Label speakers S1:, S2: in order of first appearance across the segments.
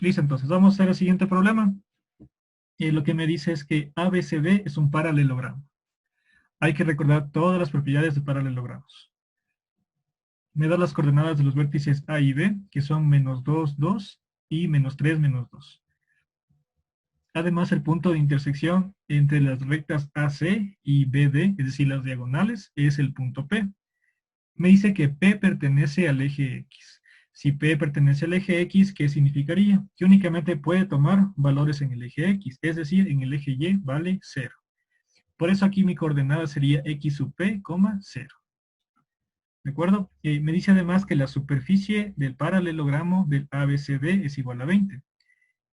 S1: Listo, entonces vamos a hacer el siguiente problema. Lo que me dice es que ABCD es un paralelogramo. Hay que recordar todas las propiedades de paralelogramos. Me da las coordenadas de los vértices A y B, que son -2, 2 y -3, -2. Además, el punto de intersección entre las rectas AC y BD, es decir, las diagonales, es el punto P. Me dice que P pertenece al eje X. Si P pertenece al eje X, ¿qué significaría? Que únicamente puede tomar valores en el eje X, es decir, en el eje Y vale 0. Por eso aquí mi coordenada sería X sub P, 0. ¿De acuerdo? Me dice además que la superficie del paralelogramo del ABCD es igual a 20.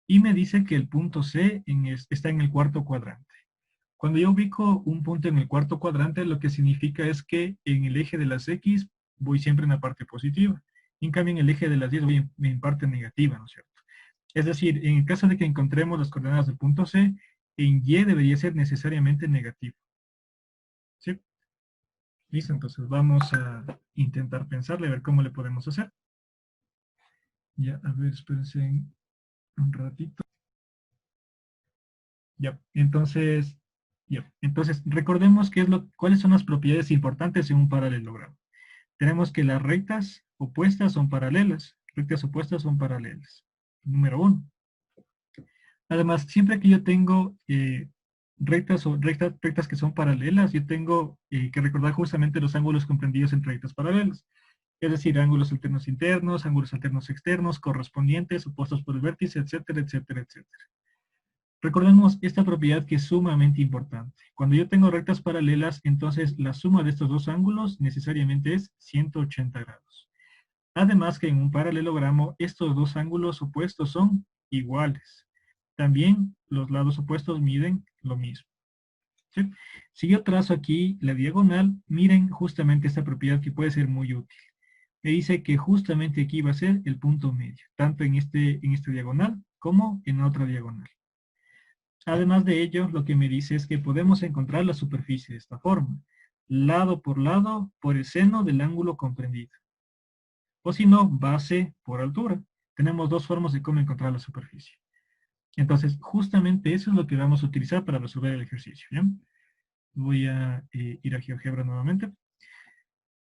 S1: Y me dice que el punto C está en el cuarto cuadrante. Cuando yo ubico un punto en el cuarto cuadrante, lo que significa es que en el eje de las X voy siempre en la parte positiva. En cambio, en el eje de las Y voy en parte negativa, ¿no es cierto? Es decir, en el caso de que encontremos las coordenadas del punto C, en Y debería ser necesariamente negativo. ¿Sí? Listo, entonces vamos a intentar pensarle, a ver cómo le podemos hacer. Ya, a ver, espérense un ratito. Ya, entonces, recordemos cuáles son las propiedades importantes en un paralelogramo. Tenemos que las rectas opuestas son paralelas. Rectas opuestas son paralelas. Número 1. Además, siempre que yo tengo rectas que son paralelas, yo tengo que recordar justamente los ángulos comprendidos entre rectas paralelas. Es decir, ángulos alternos internos, ángulos alternos externos, correspondientes, opuestos por el vértice, etcétera, etcétera, etcétera. Recordemos esta propiedad que es sumamente importante. Cuando yo tengo rectas paralelas, entonces la suma de estos dos ángulos necesariamente es 180 grados. Además que en un paralelogramo estos dos ángulos opuestos son iguales. También los lados opuestos miden lo mismo. ¿Sí? Si yo trazo aquí la diagonal, miren justamente esta propiedad que puede ser muy útil. Me dice que justamente aquí va a ser el punto medio, tanto en este diagonal como en otra diagonal. Además de ello, lo que me dice es que podemos encontrar la superficie de esta forma, lado por el seno del ángulo comprendido. O si no, base por altura. Tenemos dos formas de cómo encontrar la superficie. Entonces, justamente eso es lo que vamos a utilizar para resolver el ejercicio. ¿Ya? Voy a ir a GeoGebra nuevamente.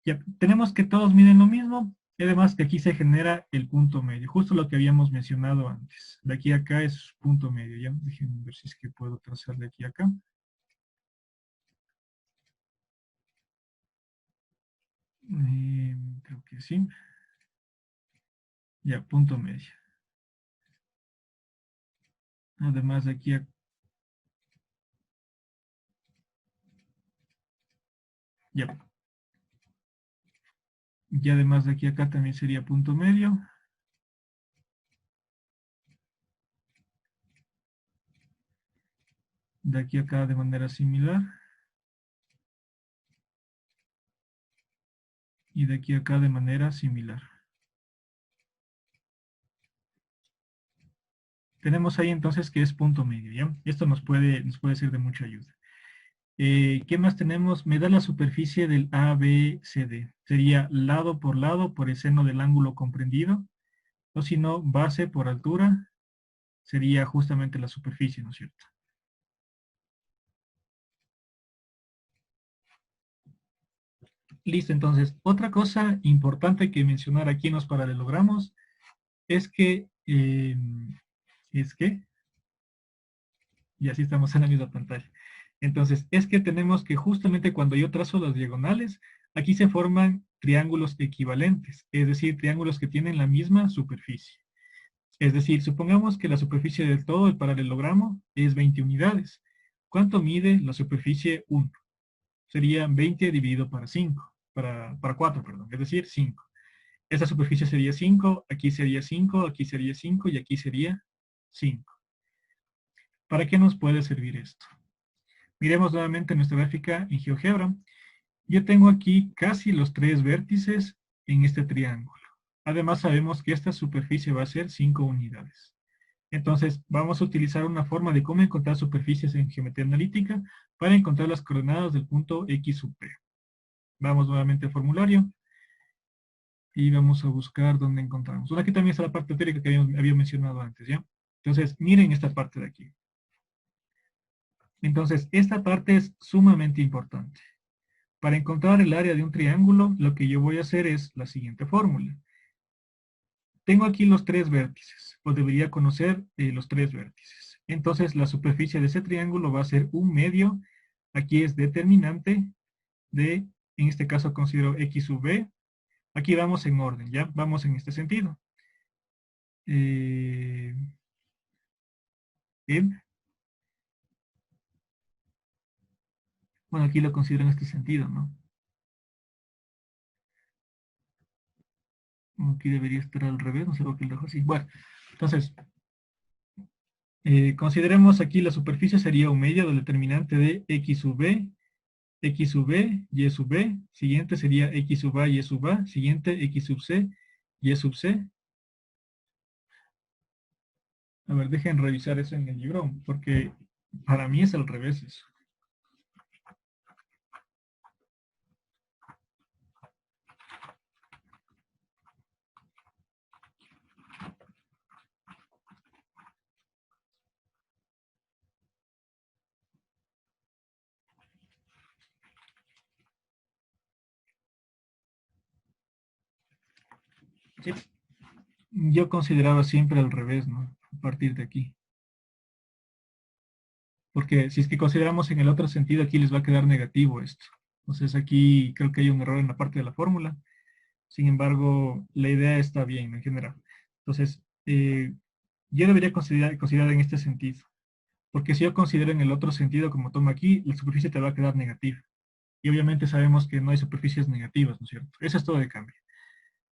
S1: Ya, tenemos que todos miden lo mismo, y además que aquí se genera el punto medio, justo lo que habíamos mencionado antes. De aquí a acá es punto medio, ¿ya? Déjenme ver si es que puedo trazar de aquí a acá. Creo que sí. Ya, punto medio. Además de aquí a... Ya. Y además de aquí a acá también sería punto medio. De aquí a acá de manera similar. Y de aquí a acá de manera similar. Tenemos ahí entonces que es punto medio, ¿ya? Esto nos puede ser de mucha ayuda. ¿Qué más tenemos? Me da la superficie del ABCD. Sería lado por el seno del ángulo comprendido. O si no, base por altura. Sería justamente la superficie, ¿no es cierto? Listo, entonces, otra cosa importante que mencionar aquí en los paralelogramos es que, y así estamos en la misma pantalla. Entonces, es que tenemos que justamente cuando yo trazo las diagonales, aquí se forman triángulos equivalentes, es decir, triángulos que tienen la misma superficie. Es decir, supongamos que la superficie del todo del paralelogramo es 20 unidades. ¿Cuánto mide la superficie 1? Sería 20 dividido para 5, para 4, perdón, es decir, 5. Esta superficie sería 5, aquí sería 5, aquí sería 5 y aquí sería 5. ¿Para qué nos puede servir esto? Miremos nuevamente nuestra gráfica en GeoGebra. Yo tengo aquí casi los 3 vértices en este triángulo. Además sabemos que esta superficie va a ser 5 unidades. Entonces vamos a utilizar una forma de cómo encontrar superficies en geometría analítica para encontrar las coordenadas del punto X sub P. Vamos nuevamente al formulario. y vamos a buscar dónde encontramos. Bueno, aquí también está la parte teórica que había mencionado antes, ¿ya? Entonces, miren esta parte de aquí. Entonces, esta parte es sumamente importante. Para encontrar el área de un triángulo, lo que yo voy a hacer es la siguiente fórmula. Tengo aquí los tres vértices, o debería conocer los tres vértices. Entonces, la superficie de ese triángulo va a ser un medio. Aquí es determinante de, en este caso considero x sub b. Aquí vamos en orden, ¿ya? Vamos en este sentido. Bien. Bueno, aquí lo considero en este sentido, ¿no? Aquí debería estar al revés, no sé por qué lo dejo así. Bueno, entonces, consideremos aquí la superficie sería un medio del determinante de x sub b, x sub b, y sub b. Siguiente sería x sub a, y sub a. Siguiente, x sub c, y sub c. A ver, dejen revisar eso en el libro, porque para mí es al revés eso. Sí. Yo consideraba siempre al revés, ¿no? A partir de aquí. Porque si es que consideramos en el otro sentido, aquí les va a quedar negativo esto. Entonces aquí creo que hay un error en la parte de la fórmula. Sin embargo, la idea está bien, ¿no? En general. Entonces, yo debería considerar en este sentido. Porque si yo considero en el otro sentido, como tomo aquí, la superficie te va a quedar negativa. Y obviamente sabemos que no hay superficies negativas, ¿no es cierto? Eso es todo de cambio.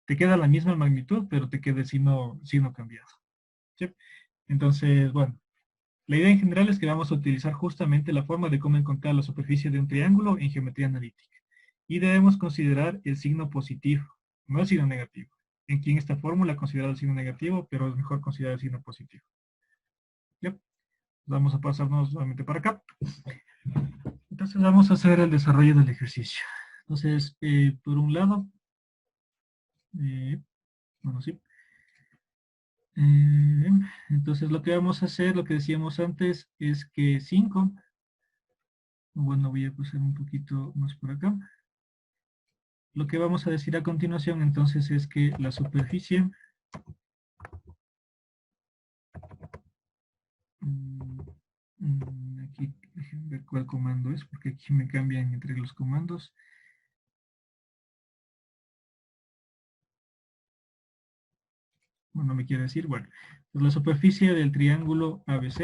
S1: Te queda la misma magnitud, pero te queda el signo cambiado. ¿Sí? Entonces, bueno, la idea en general es que vamos a utilizar justamente la forma de cómo encontrar la superficie de un triángulo en geometría analítica. Y debemos considerar el signo positivo, no el signo negativo. Aquí en esta fórmula considera el signo negativo, pero es mejor considerar el signo positivo. ¿Ya? Vamos a pasarnos nuevamente para acá. Entonces vamos a hacer el desarrollo del ejercicio. Entonces, por un lado, bueno, sí. Entonces lo que vamos a hacer, lo que decíamos antes, es que 5, bueno, voy a pasar un poquito más por acá. Lo que vamos a decir a continuación entonces es que la superficie aquí déjenme ver cuál comando es, porque aquí me cambian entre los comandos. Bueno, me quiere decir, bueno, pues la superficie del triángulo ABC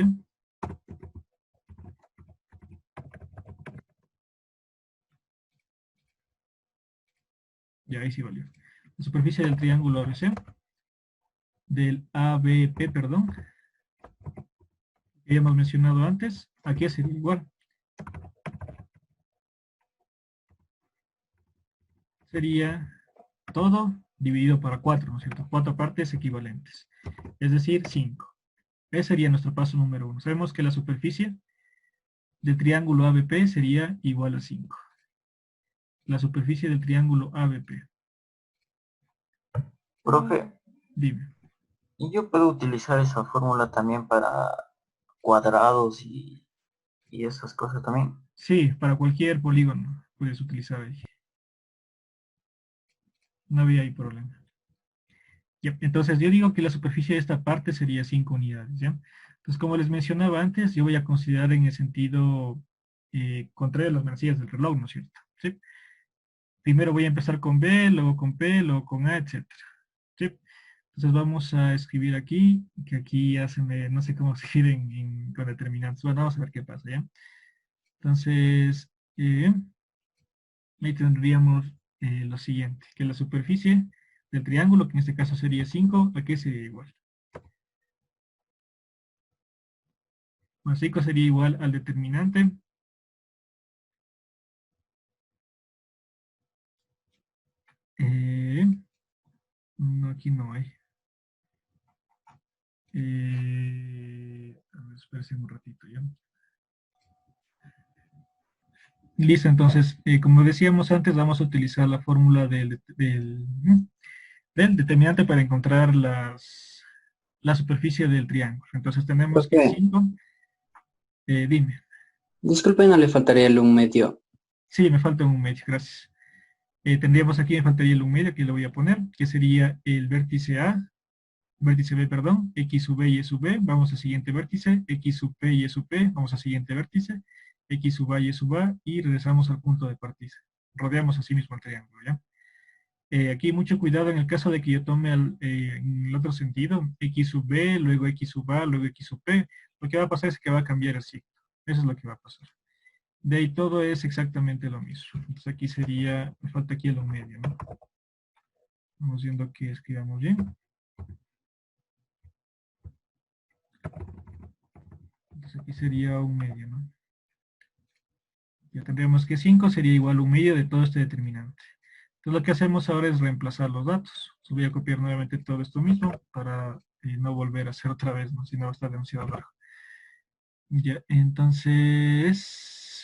S1: ya ahí sí valió. La superficie del triángulo ABC, del ABP, perdón, que ya hemos mencionado antes, aquí sería igual. Sería todo dividido para 4, ¿no es cierto? 4 partes equivalentes, es decir, 5. Ese sería nuestro paso número 1. Sabemos que la superficie del triángulo ABP sería igual a 5. La superficie del triángulo ABP.
S2: Profe,
S1: Dime.
S2: ¿y yo puedo utilizar esa fórmula también para cuadrados y esas cosas también?
S1: Sí, para cualquier polígono puedes utilizar ahí. No había ahí problema. Ya, entonces yo digo que la superficie de esta parte sería 5 unidades, ¿ya? Entonces, como les mencionaba antes, yo voy a considerar en el sentido contrario a las manecillas del reloj, ¿no es cierto? ¿Sí? Primero voy a empezar con B, luego con P, luego con A, etc. ¿Sí? Entonces vamos a escribir aquí, que aquí ya se me, no sé cómo escribir con determinantes. Bueno, vamos a ver qué pasa, ¿ya? Entonces, ahí tendríamos lo siguiente, que la superficie del triángulo, que en este caso sería 5, aquí sería igual. Bueno, 5 sería igual al determinante. No, aquí no hay. A ver, espérense un ratito ya. Listo, entonces, como decíamos antes, vamos a utilizar la fórmula del del determinante para encontrar la superficie del triángulo. Entonces tenemos que
S3: Profe,
S1: 5, dime.
S3: disculpe, no le faltaría el un medio.
S1: Sí, me falta un medio, gracias. Tendríamos aquí, me faltaría el un medio, que lo voy a poner, que sería el vértice A, vértice B, perdón, X sub B y E sub B, vamos al siguiente vértice, X sub P y E sub P, vamos al siguiente vértice, X sub A y E sub A, y regresamos al punto de partida. Rodeamos así mismo el triángulo, ¿ya? Aquí mucho cuidado en el caso de que yo tome en el otro sentido, X sub B, luego X sub A, luego X sub P, lo que va a pasar es que va a cambiar el signo. Eso es lo que va a pasar. De ahí todo es exactamente lo mismo. Entonces aquí sería, me falta aquí el un medio, ¿no? Vamos viendo que escribamos bien. Entonces aquí sería un medio, ¿no? Ya tendríamos que 5 sería igual a un medio de todo este determinante. Entonces lo que hacemos ahora es reemplazar los datos. Entonces voy a copiar nuevamente todo esto mismo para no volver a hacer otra vez, ¿no? Si no va a estar demasiado largo. Ya, entonces,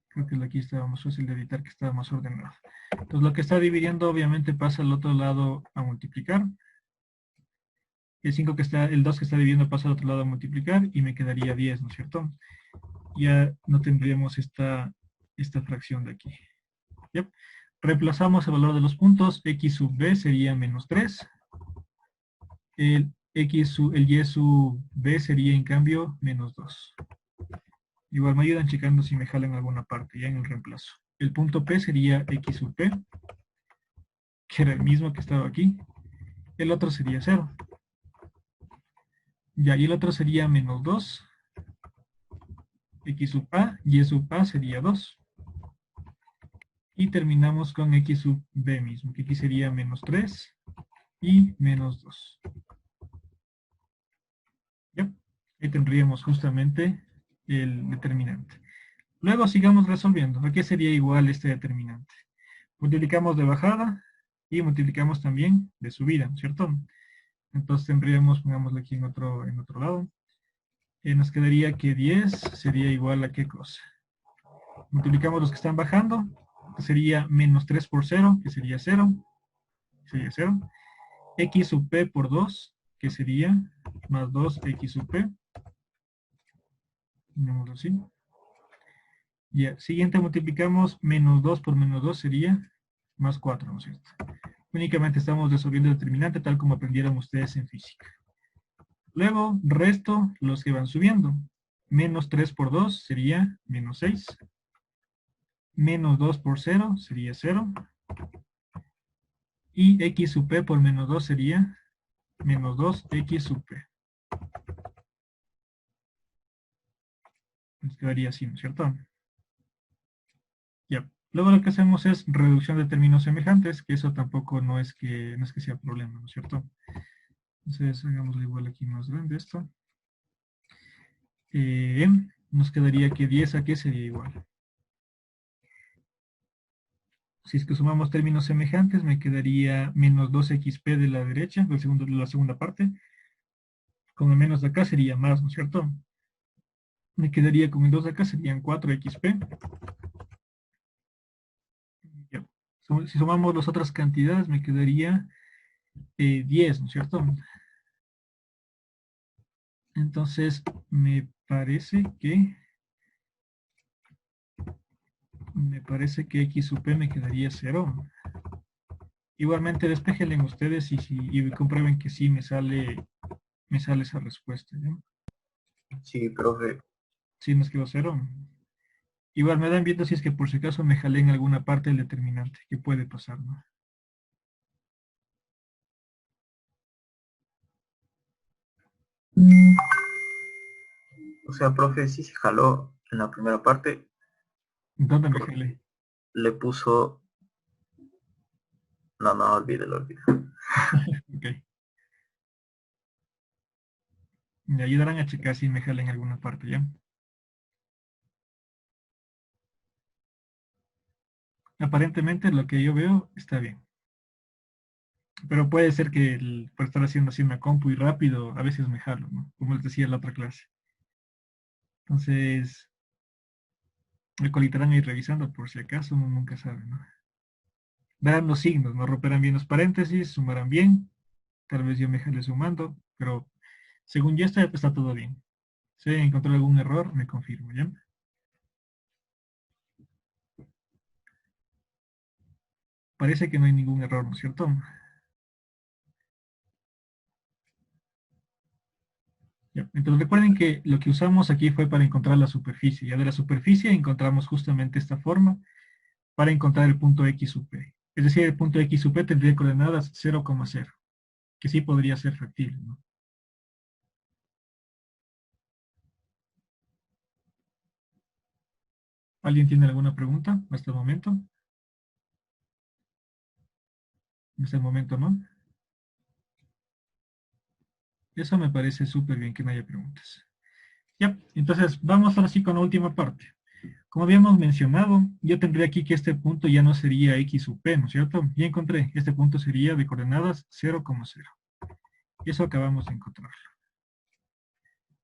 S1: creo que aquí estaba más fácil de editar, que estaba más ordenado. Entonces lo que está dividiendo obviamente pasa al otro lado a multiplicar. El 5 que está, el 2 que está dividiendo pasa al otro lado a multiplicar y me quedaría 10, ¿no es cierto? Ya no tendríamos esta fracción de aquí. ¿Yep? Reemplazamos el valor de los puntos, x sub b sería menos 3, el y sub b sería en cambio menos 2. Igual me ayudan checando si me jalan alguna parte ya en el reemplazo. El punto P sería x sub P, que era el mismo que estaba aquí. El otro sería 0. Ya, y el otro sería menos 2. X sub A, y sub A sería 2. Y terminamos con x sub B mismo, que aquí sería menos 3 y menos 2. ¿Ya? Ahí tendríamos justamente el determinante. Luego sigamos resolviendo. ¿A qué sería igual este determinante? Multiplicamos de bajada y multiplicamos también de subida, ¿cierto? Entonces tendríamos, pongámoslo aquí en otro lado, nos quedaría que 10 sería igual a ¿qué cosa? Multiplicamos los que están bajando, que sería menos 3 por 0, que sería 0, x sub p por 2, que sería más 2x sub p, pongámoslo así. Ya, siguiente multiplicamos menos 2 por menos 2 sería más 4, ¿no es cierto? Únicamente estamos resolviendo el determinante tal como aprendieron ustedes en física. Luego, resto los que van subiendo. Menos 3 por 2 sería menos 6. Menos 2 por 0 sería 0. Y x sub p por menos 2 sería menos 2x sub p. Nos quedaría así, ¿no es cierto? Ya. Luego lo que hacemos es reducción de términos semejantes, que eso tampoco no es que sea problema, ¿no es cierto? Entonces, hagámoslo igual aquí más grande esto. Nos quedaría que 10 a qué sería igual. Si es que sumamos términos semejantes, me quedaría menos 2xp de la derecha, de la segunda parte. Con el menos de acá sería más, ¿no es cierto? Me quedaría con el 2 de acá, serían 4xp. Ya. Si sumamos las otras cantidades, me quedaría 10, ¿no es cierto? Entonces, me parece que x sub p me quedaría 0. Igualmente, despejenle ustedes y comprueben que sí me sale esa respuesta, ¿no?
S2: Sí, profe.
S1: Sí, nos quedó 0. Igual me dan viendo si es que por si acaso me jalé en alguna parte del determinante, que puede pasar, ¿no?
S2: O sea, profe, sí se jaló en la primera parte.
S1: ¿Dónde me jalé?
S2: Le puso... No, olvídelo.
S1: Ok. Me ayudarán a checar si me jalé en alguna parte, ¿ya? Aparentemente lo que yo veo está bien. Pero puede ser que por estar haciendo así una compu y rápido, a veces me jalo, ¿no? Como les decía en la otra clase. Entonces, me colitarán ahí revisando por si acaso, uno nunca sabe, ¿no? Verán los signos, ¿no? Romperán bien los paréntesis, sumarán bien. Tal vez yo me jale sumando, pero según yo está todo bien. Si encontré algún error, me confirmo, ¿ya? Parece que no hay ningún error, ¿no es cierto? Ya. Entonces recuerden que lo que usamos aquí fue para encontrar la superficie. Ya de la superficie encontramos justamente esta forma para encontrar el punto X sub P. Es decir, el punto X sub P tendría coordenadas 0,0, que sí podría ser factible, ¿no? ¿Alguien tiene alguna pregunta hasta el momento? Hasta el momento, ¿no? Eso me parece súper bien que no haya preguntas. Ya, entonces vamos ahora sí con la última parte. Como habíamos mencionado, yo tendría aquí que este punto ya no sería X sub P, ¿no es cierto? Ya encontré, este punto sería de coordenadas 0,0. Eso acabamos de encontrar.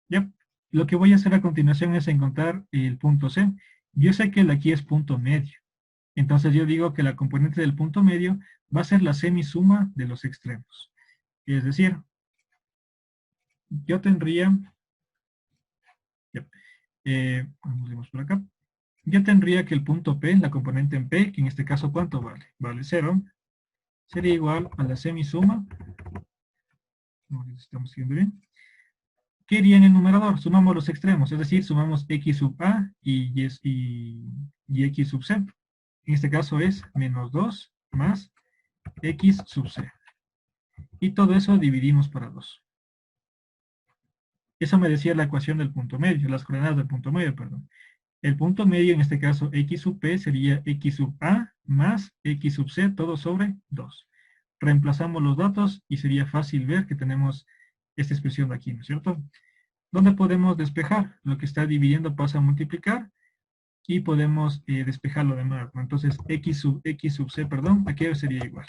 S1: Ya, lo que voy a hacer a continuación es encontrar el punto C. Yo sé que el aquí es punto medio. Entonces yo digo que la componente del punto medio va a ser la semisuma de los extremos. Es decir, yo tendría, ya, vamos por acá. Yo tendría que el punto P, la componente en P, que en este caso ¿cuánto vale? Vale 0, sería igual a la semisuma. No, estamos siguiendo bien. ¿Qué iría en el numerador? Sumamos los extremos, es decir, sumamos x sub a y x sub c. En este caso es menos 2 más x sub c. Y todo eso dividimos para 2. Eso me decía la ecuación del punto medio, las coordenadas del punto medio, perdón. El punto medio, en este caso x sub p, sería x sub a más x sub c, todo sobre 2. Reemplazamos los datos y sería fácil ver que tenemos esta expresión de aquí, ¿no es cierto? ¿Dónde podemos despejar? Lo que está dividiendo pasa a multiplicar y podemos despejar lo demás, ¿no? Entonces x sub c, perdón, aquí sería igual.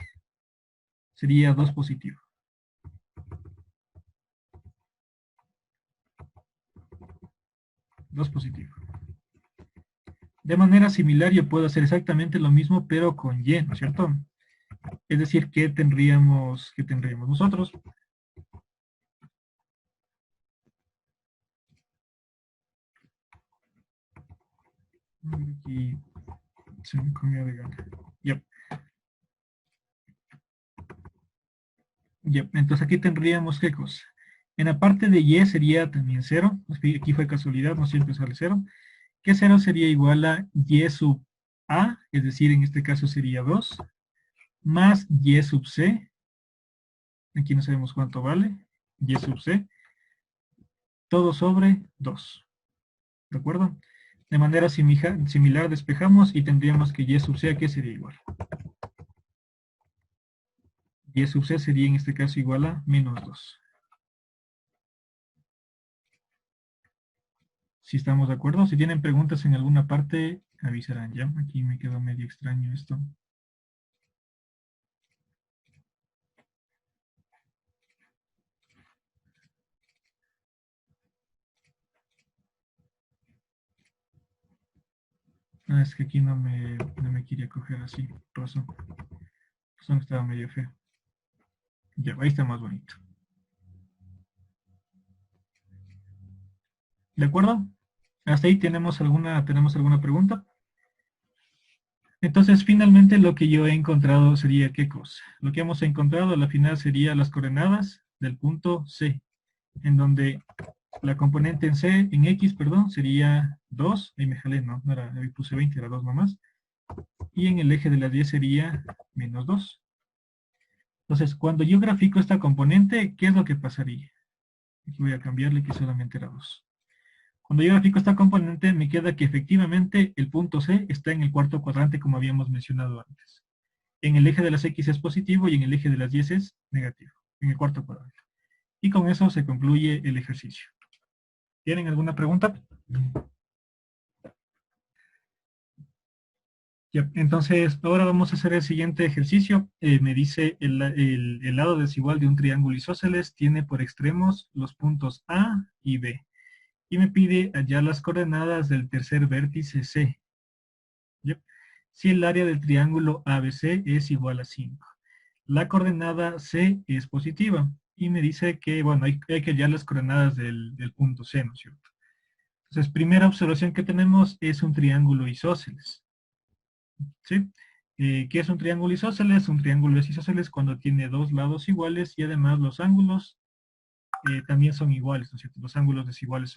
S1: Sería 2 positivo. 2 positivo. De manera similar yo puedo hacer exactamente lo mismo, pero con y, ¿no es cierto? Es decir, ¿qué tendríamos nosotros? Aquí se me comió de gana. Yep. Yep. Entonces aquí tendríamos ¿qué cosa? En la parte de y sería también 0. Aquí fue casualidad, no siempre sale 0. Que 0 sería igual a y sub a, es decir, en este caso sería 2, más y sub c. Aquí no sabemos cuánto vale. Y sub c. Todo sobre 2. ¿De acuerdo? De manera similar despejamos y tendríamos que y sub c, ¿qué sería igual? Y sub c sería en este caso igual a menos 2. Si estamos de acuerdo, si tienen preguntas en alguna parte, avisarán, ¿ya? Aquí me quedó medio extraño esto. Ah, es que aquí no me quería coger así, razón. Razón estaba medio feo. Ya, ahí está más bonito. ¿De acuerdo? ¿Hasta ahí tenemos alguna pregunta? Entonces, finalmente lo que yo he encontrado sería ¿qué cosa? Lo que hemos encontrado a la final sería las coordenadas del punto C, en donde la componente en X, perdón, sería 2, ahí me jalé, no era, ahí puse 20, era 2 nomás, y en el eje de las 10 sería menos 2. Entonces, cuando yo grafico esta componente, ¿qué es lo que pasaría? Aquí voy a cambiarle que solamente era 2. Cuando yo grafico esta componente, me queda que efectivamente el punto C está en el cuarto cuadrante como habíamos mencionado antes. En el eje de las X es positivo y en el eje de las Y es negativo, en el cuarto cuadrante. Y con eso se concluye el ejercicio. ¿Tienen alguna pregunta? Ya, entonces, ahora vamos a hacer el siguiente ejercicio. Me dice el lado desigual de un triángulo isósceles tiene por extremos los puntos A y B. Y me pide hallar las coordenadas del tercer vértice C. ¿Ya? Si el área del triángulo ABC es igual a 5. La coordenada C es positiva. Y me dice que, bueno, hay que hallar las coordenadas del punto C, ¿no es cierto? Entonces, primera observación que tenemos es un triángulo isósceles. ¿Sí? ¿Qué es un triángulo isósceles? Un triángulo es isósceles cuando tiene dos lados iguales y además los ángulos también son iguales, ¿no es cierto? Los ángulos desiguales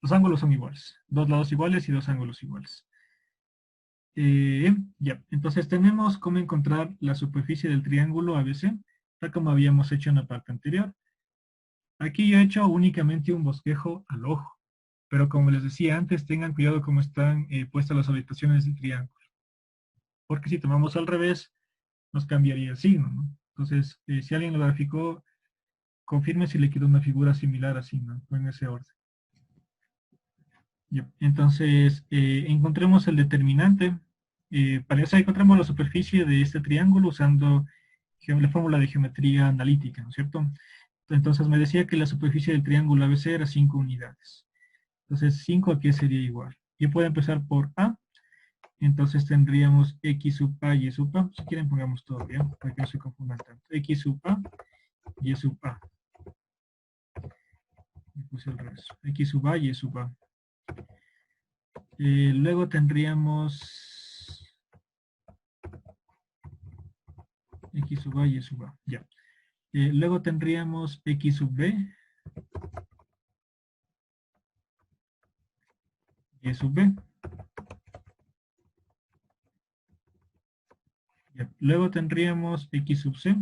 S1: los ángulos son iguales. Dos lados iguales y dos ángulos iguales. Ya, entonces tenemos cómo encontrar la superficie del triángulo ABC, tal como habíamos hecho en la parte anterior. Aquí yo he hecho únicamente un bosquejo al ojo, pero como les decía antes, tengan cuidado cómo están puestas las habitaciones del triángulo. Porque si tomamos al revés, nos cambiaría el signo, ¿no? Entonces, si alguien lo graficó, confirme si le queda una figura similar así, ¿no? O en ese orden. Ya. Entonces, encontremos el determinante. Para eso encontramos la superficie de este triángulo usando la fórmula de geometría analítica, ¿no es cierto? Entonces me decía que la superficie del triángulo ABC era 5 unidades. Entonces, 5 aquí sería igual. Yo puedo empezar por A. Entonces tendríamos X sub A y Y sub A. Si quieren pongamos todo bien, para que no se confundan tanto. X sub A y sub A. Y puse el resto. X sub A y sub A. Luego tendríamos X sub A y sub A. Ya. Luego tendríamos X sub B y sub B. Ya. Luego tendríamos X sub C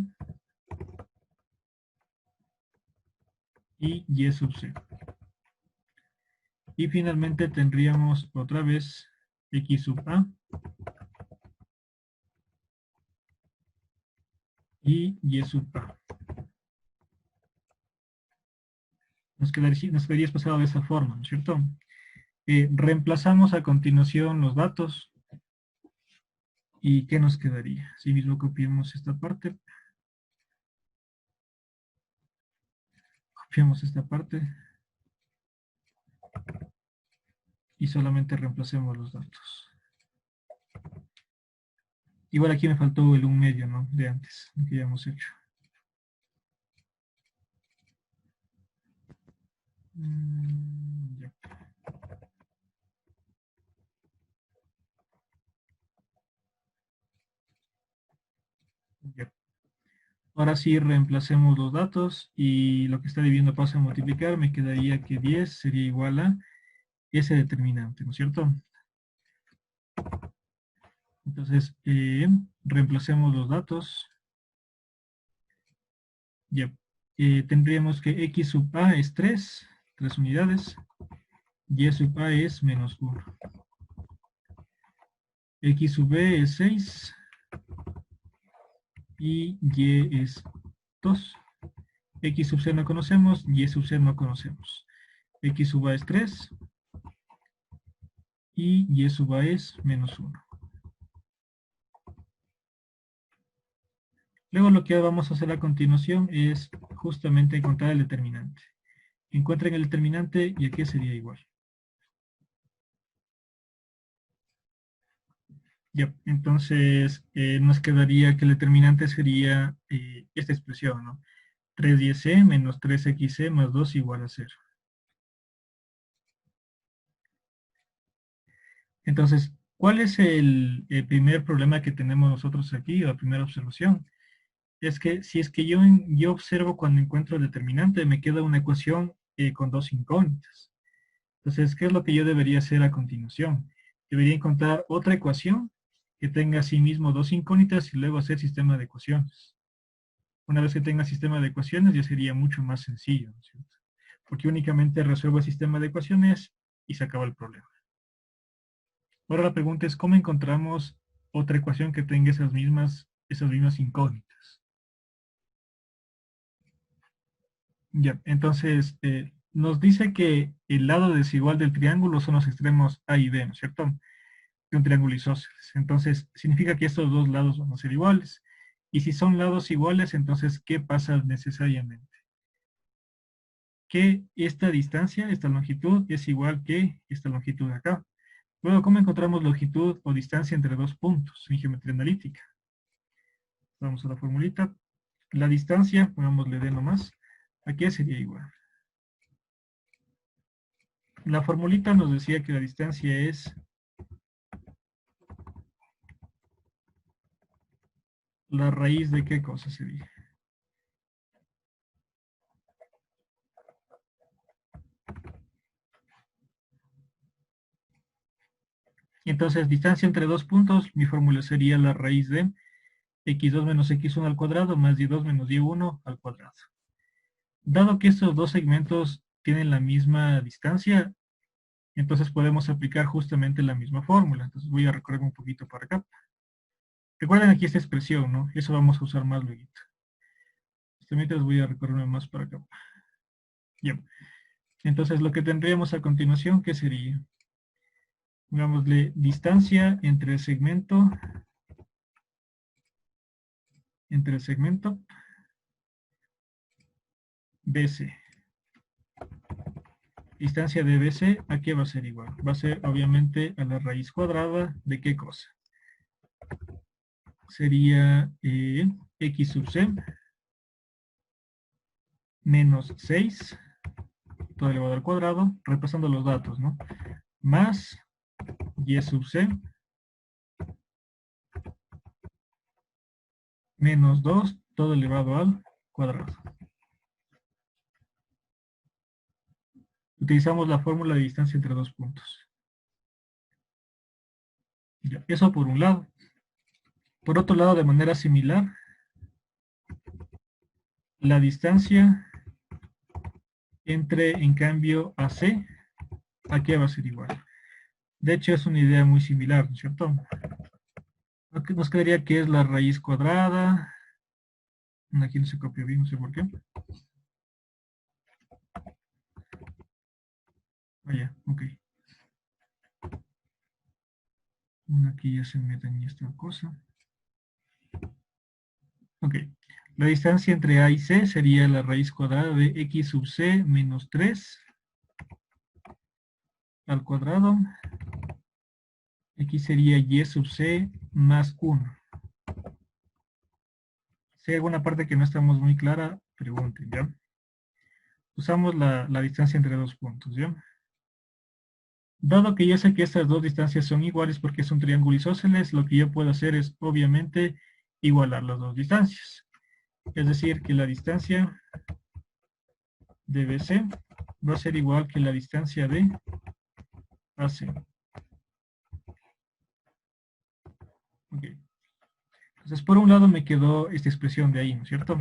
S1: y Y sub C. Y finalmente tendríamos otra vez X sub A y Y sub A. Nos quedaría expresado de esa forma, ¿no es cierto? Reemplazamos a continuación los datos. ¿Y qué nos quedaría? Si mismo copiamos esta parte. Copiamos esta parte. Y solamente reemplacemos los datos. Igual aquí me faltó el 1/2, ¿no? De antes, lo que ya hemos hecho. Ya. Ya. Ahora sí reemplacemos los datos y lo que está dividiendo pasa a multiplicar. Me quedaría que 10 sería igual a ese determinante, ¿no es cierto? Entonces, reemplacemos los datos. Ya. Tendríamos que X sub A es 3 unidades. Y sub A es menos 1. X sub B es 6. Y Y es 2. X sub C no conocemos, Y sub C no conocemos. X sub A es 3. Y Y sub A es menos 1. Luego lo que vamos a hacer a continuación es justamente encontrar el determinante. Encuentren el determinante y aquí sería igual. Ya, entonces nos quedaría que el determinante sería esta expresión, ¿no? 3y menos 3xc más 2 igual a 0. Entonces, ¿cuál es el primer problema que tenemos nosotros aquí, o la primera observación? Es que si es que yo observo cuando encuentro el determinante, me queda una ecuación con dos incógnitas. Entonces, ¿qué es lo que yo debería hacer a continuación? Debería encontrar otra ecuación que tenga asimismo dos incógnitas y luego hacer sistema de ecuaciones. Una vez que tenga sistema de ecuaciones ya sería mucho más sencillo, ¿no es cierto? Porque únicamente resuelvo el sistema de ecuaciones y se acaba el problema. Ahora la pregunta es, ¿cómo encontramos otra ecuación que tenga esas mismas incógnitas? Ya, entonces, nos dice que el lado desigual del triángulo son los extremos A y B, ¿no es cierto? de un triángulo isósceles. Entonces, significa que estos dos lados van a ser iguales. Y si son lados iguales, entonces, ¿qué pasa necesariamente? Que esta distancia, esta longitud, es igual que esta longitud de acá. Luego, ¿cómo encontramos longitud o distancia entre dos puntos en geometría analítica? Vamos a la formulita. La distancia, pongámosle D nomás, aquí sería igual. La formulita nos decía que la distancia es la raíz de qué cosa sería. Entonces, distancia entre dos puntos, mi fórmula sería la raíz de x2 menos x1 al cuadrado más y2 menos y1 al cuadrado. Dado que estos dos segmentos tienen la misma distancia, entonces podemos aplicar justamente la misma fórmula. Entonces voy a recorrer un poquito para acá. Recuerden aquí esta expresión, ¿no? Eso vamos a usar más luego. Mientras voy a recorrerme más para acá. Bien. Entonces lo que tendríamos a continuación, ¿qué sería? Pongámosle distancia entre el segmento BC. Distancia de BC, ¿a qué va a ser igual? Va a ser obviamente a la raíz cuadrada de qué cosa. Sería x sub c menos 6, todo elevado al cuadrado, repasando los datos, ¿no? Más y sub c menos 2, todo elevado al cuadrado. Utilizamos la fórmula de distancia entre dos puntos. Ya, eso por un lado. Por otro lado, de manera similar, la distancia entre, en cambio, AC, ¿a qué va a ser igual? De hecho, es una idea muy similar, ¿no es cierto? Nos quedaría que es la raíz cuadrada. Aquí no se copió bien, no sé por qué. Vaya, ok. Aquí ya se me dañó esta cosa. Ok. La distancia entre A y C sería la raíz cuadrada de x sub c menos 3 al cuadrado. Aquí sería y sub c más 1. Si hay alguna parte que no estamos muy clara, pregunten, ¿ya? Usamos la distancia entre dos puntos, ¿ya? Dado que yo sé que estas dos distancias son iguales porque es un triángulo isósceles, lo que yo puedo hacer es, obviamente, igualar las dos distancias. Es decir, que la distancia de BC va a ser igual que la distancia de AC. Ok. Entonces, por un lado me quedó esta expresión de ahí, ¿no es cierto?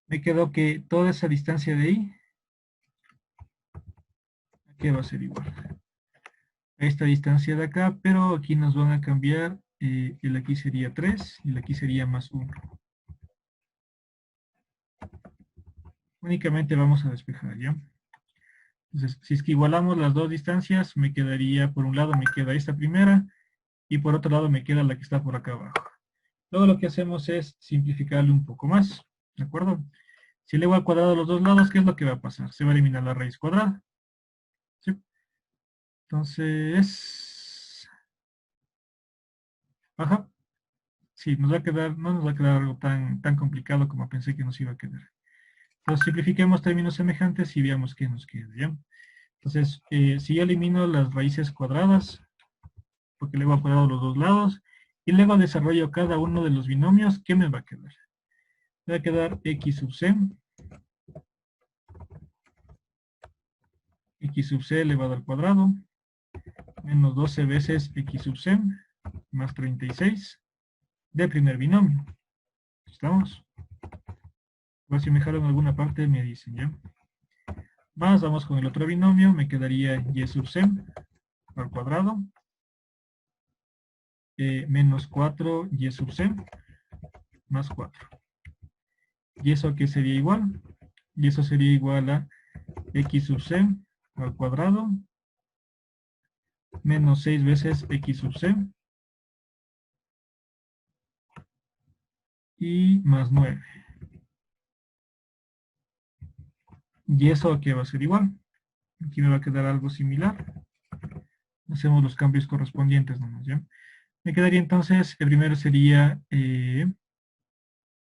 S1: Me quedó que toda esa distancia de ahí, ¿qué va a ser igual? A esta distancia de acá, pero aquí nos van a cambiar, el aquí sería 3 y el aquí sería más 1. Únicamente vamos a despejar, ¿ya? Entonces, si es que igualamos las dos distancias, me quedaría, por un lado me queda esta primera, y por otro lado me queda la que está por acá abajo. Luego lo que hacemos es simplificarle un poco más, ¿de acuerdo? Si elevo al cuadrado a los dos lados, ¿qué es lo que va a pasar? Se va a eliminar la raíz cuadrada. ¿Sí? Entonces, ajá, sí, nos va a quedar, no nos va a quedar algo tan complicado como pensé que nos iba a quedar. Entonces, simplifiquemos términos semejantes y veamos qué nos queda, ¿ya? Entonces, si yo elimino las raíces cuadradas, porque elevo al cuadrado a los dos lados, y luego desarrollo cada uno de los binomios, ¿qué me va a quedar? Me va a quedar x sub c elevado al cuadrado, menos 12 veces x sub c, más 36, de primer binomio. ¿Estamos? Pues si me jalan alguna parte me dicen, ¿ya? Más, vamos con el otro binomio, me quedaría y sub c al cuadrado, menos 4 y sub c, más 4. ¿Y eso qué sería igual? Y eso sería igual a x sub c al cuadrado menos 6 veces x sub c y más 9. Y eso aquí va a ser igual. Aquí me va a quedar algo similar. Hacemos los cambios correspondientes nomás, ¿ya? Me quedaría entonces, el primero sería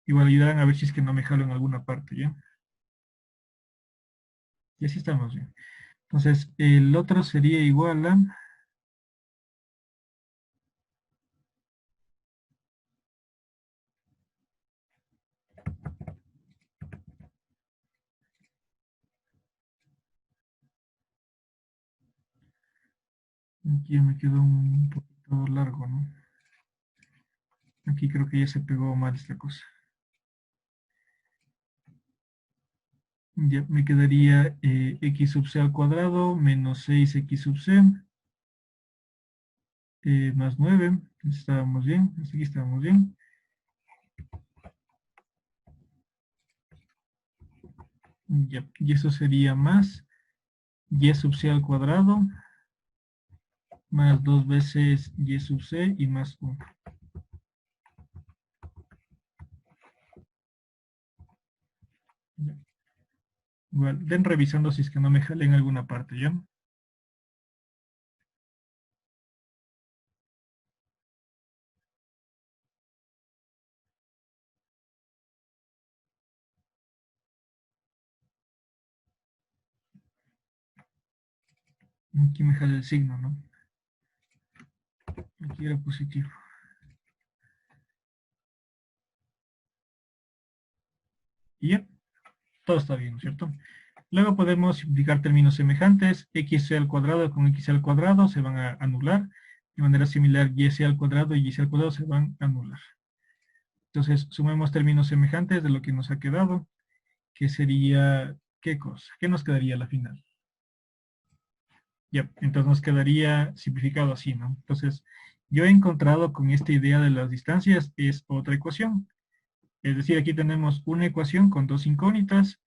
S1: igualdad, a ver si es que no me jalo en alguna parte, ¿ya? Y así estamos bien. Entonces, el otro sería igual a... Aquí ya me quedó un poquito largo, ¿no? Aquí creo que ya se pegó mal esta cosa. Ya me quedaría x sub c al cuadrado menos 6x sub c más 9. Estábamos bien, hasta aquí estábamos bien. Ya, y eso sería más y sub c al cuadrado más 2 veces y sub c y más 1. Ya. Igual, ven revisando si es que no me jale en alguna parte, ¿ya? Aquí me jale el signo, ¿no? Aquí era positivo. Y ya, todo está bien, ¿no es cierto? Luego podemos simplificar términos semejantes. Xc al cuadrado con x al cuadrado se van a anular. De manera similar, y al cuadrado y y al cuadrado se van a anular. Entonces, sumemos términos semejantes de lo que nos ha quedado, que sería, ¿qué cosa? ¿Qué nos quedaría a la final? Ya, entonces nos quedaría simplificado así, ¿no? Entonces, yo he encontrado con esta idea de las distancias, es otra ecuación. Es decir, aquí tenemos una ecuación con dos incógnitas,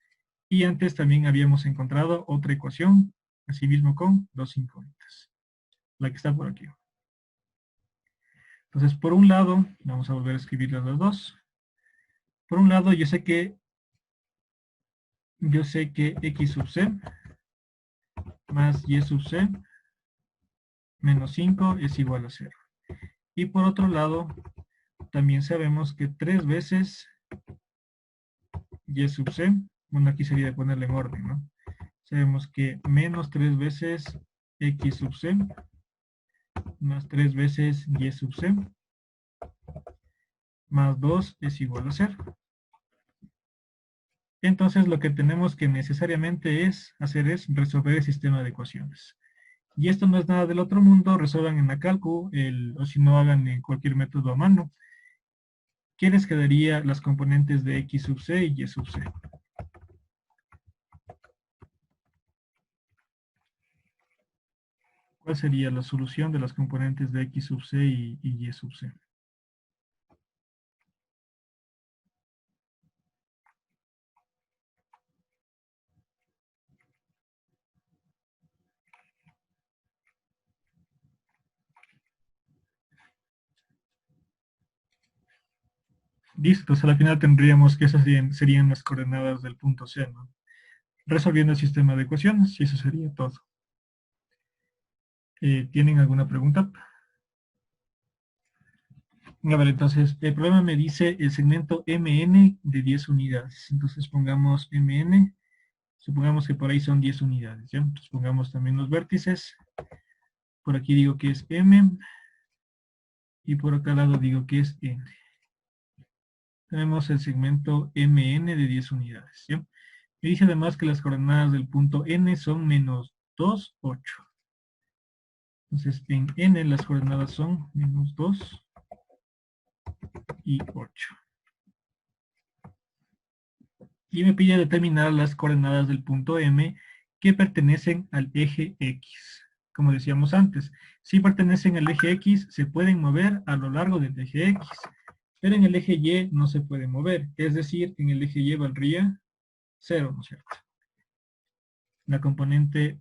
S1: y antes también habíamos encontrado otra ecuación, asimismo con dos incógnitas. La que está por aquí. Entonces, por un lado, vamos a volver a escribir las dos. Por un lado, yo sé que x sub c más y sub c menos 5 es igual a 0. Y por otro lado, también sabemos que 3 veces y sub c, bueno, aquí sería de ponerle en orden, ¿no? Sabemos que menos 3 veces x sub c más 3 veces y sub c más 2 es igual a 0. Entonces lo que tenemos que necesariamente hacer es resolver el sistema de ecuaciones. Y esto no es nada del otro mundo, resuelvan en la calcu, o si no hagan en cualquier método a mano. ¿Qué les quedaría las componentes de x sub c y y sub c? ¿Cuál sería la solución de las componentes de x sub c y y sub c? Listo, entonces al final tendríamos que esas serían las coordenadas del punto C, ¿no? Resolviendo el sistema de ecuaciones, y eso sería todo. ¿Tienen alguna pregunta? A ver, entonces, el problema me dice el segmento MN de 10 unidades. Entonces pongamos MN, supongamos que por ahí son 10 unidades, ¿ya? Entonces pongamos también los vértices. Por aquí digo que es M, y por acá al lado digo que es N. Tenemos el segmento MN de 10 unidades, ¿ya? Me dice además que las coordenadas del punto N son menos 2, 8. Entonces, en N las coordenadas son menos 2 y 8. Y me pide determinar las coordenadas del punto M que pertenecen al eje X. Como decíamos antes, si pertenecen al eje X, se pueden mover a lo largo del eje X. Pero en el eje Y no se puede mover. Es decir, en el eje Y valdría 0, ¿no es cierto? la componente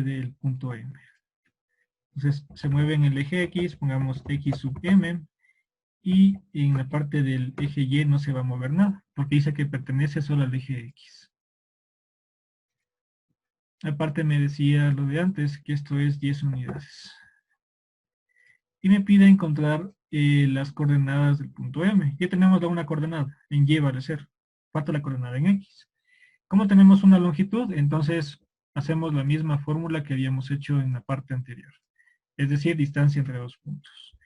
S1: del punto M. Entonces se mueve en el eje X, pongamos X sub M, y en la parte del eje Y no se va a mover nada, porque dice que pertenece solo al eje X. Aparte me decía lo de antes, que esto es 10 unidades. Y me pide encontrar las coordenadas del punto M. Ya tenemos una coordenada, en Y vale 0. Falta la coordenada en X. Como tenemos una longitud, entonces hacemos la misma fórmula que habíamos hecho en la parte anterior. Es decir, distancia entre dos puntos.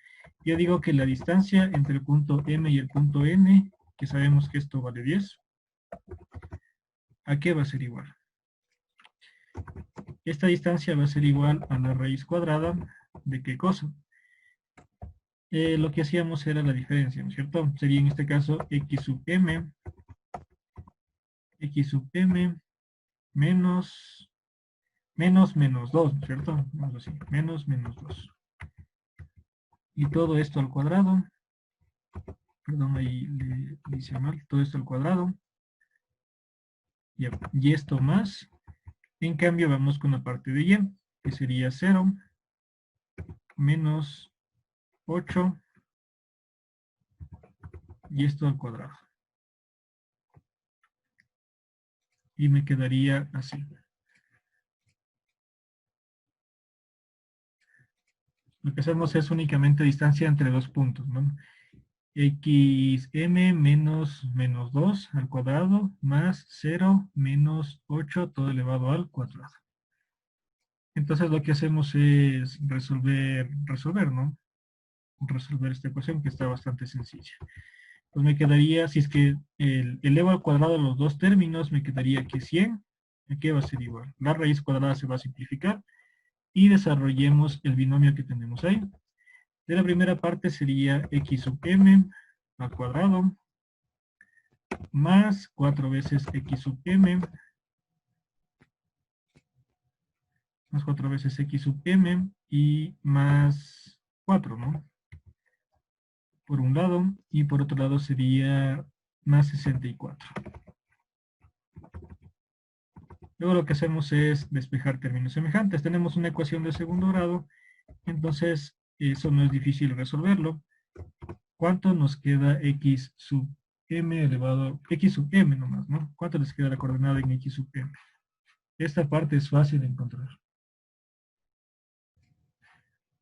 S1: Yo digo que la distancia entre el punto M y el punto N, que sabemos que esto vale 10, ¿a qué va a ser igual? Esta distancia va a ser igual a la raíz cuadrada de ¿qué cosa? Lo que hacíamos era la diferencia, ¿no es cierto? Sería en este caso X sub M menos menos 2, ¿no es cierto? Vamos así, menos 2. Y todo esto al cuadrado. Perdón, ahí le hice mal. Todo esto al cuadrado. Y esto más. En cambio, vamos con la parte de Y, que sería 0 menos 8. Y esto al cuadrado. Y me quedaría así. Lo que hacemos es únicamente distancia entre dos puntos, ¿no? XM menos 2 al cuadrado más 0 menos 8 todo elevado al cuadrado. Entonces lo que hacemos es resolver, ¿no? Resolver esta ecuación que está bastante sencilla. Pues me quedaría, si es que elevo al cuadrado los dos términos, me quedaría que 100, ¿qué va a ser igual? La raíz cuadrada se va a simplificar y desarrollemos el binomio que tenemos ahí. De la primera parte sería x sub m al cuadrado más 4 veces x sub m más 4 veces x sub m y más 4, ¿no? Por un lado, y por otro lado sería más 64. Luego lo que hacemos es despejar términos semejantes. Tenemos una ecuación de segundo grado, entonces eso no es difícil resolverlo. ¿Cuánto nos queda x sub m elevado, x sub m nomás, ¿no? ¿Cuánto les queda la coordenada en x sub m? Esta parte es fácil de encontrar.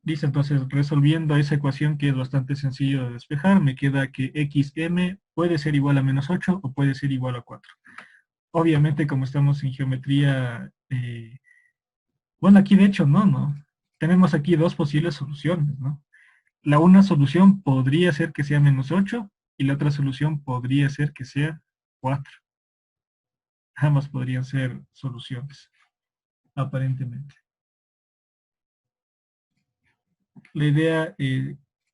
S1: Dice entonces, resolviendo esa ecuación que es bastante sencillo de despejar, me queda que xm puede ser igual a menos 8 o puede ser igual a 4. Obviamente, como estamos en geometría, bueno, aquí de hecho no. Tenemos aquí dos posibles soluciones, ¿no? La una solución podría ser que sea menos 8 y la otra solución podría ser que sea 4. Ambas podrían ser soluciones, aparentemente. La idea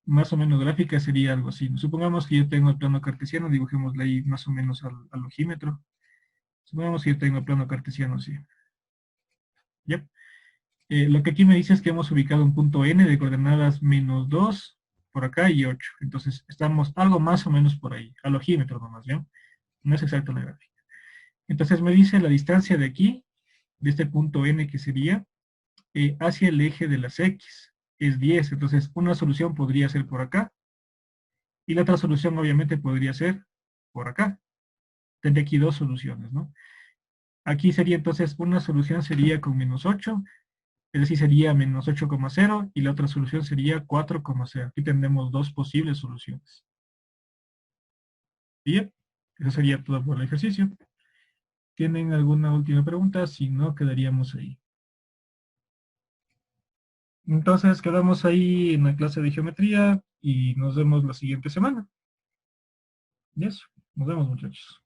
S1: más o menos gráfica sería algo así. Supongamos que yo tengo el plano cartesiano, dibujémosle ahí más o menos al ojímetro. Supongamos que yo tengo el plano cartesiano así. ¿Yep? Lo que aquí me dice es que hemos ubicado un punto N de coordenadas menos 2 por acá y 8. Entonces estamos algo más o menos por ahí, al ojímetro nomás, ¿ya? No es exacto la gráfica. Entonces me dice la distancia de aquí, de este punto N que sería, hacia el eje de las X, es 10. Entonces una solución podría ser por acá, y la otra solución obviamente podría ser por acá. Tendría aquí dos soluciones, ¿no? Aquí sería entonces, una solución sería con menos 8, es decir, sería menos 8,0 y la otra solución sería 4,0. Aquí tendremos dos posibles soluciones. Bien, eso sería todo por el ejercicio. ¿Tienen alguna última pregunta? Si no, quedaríamos ahí. Entonces, quedamos ahí en la clase de geometría y nos vemos la siguiente semana. Y eso, nos vemos muchachos.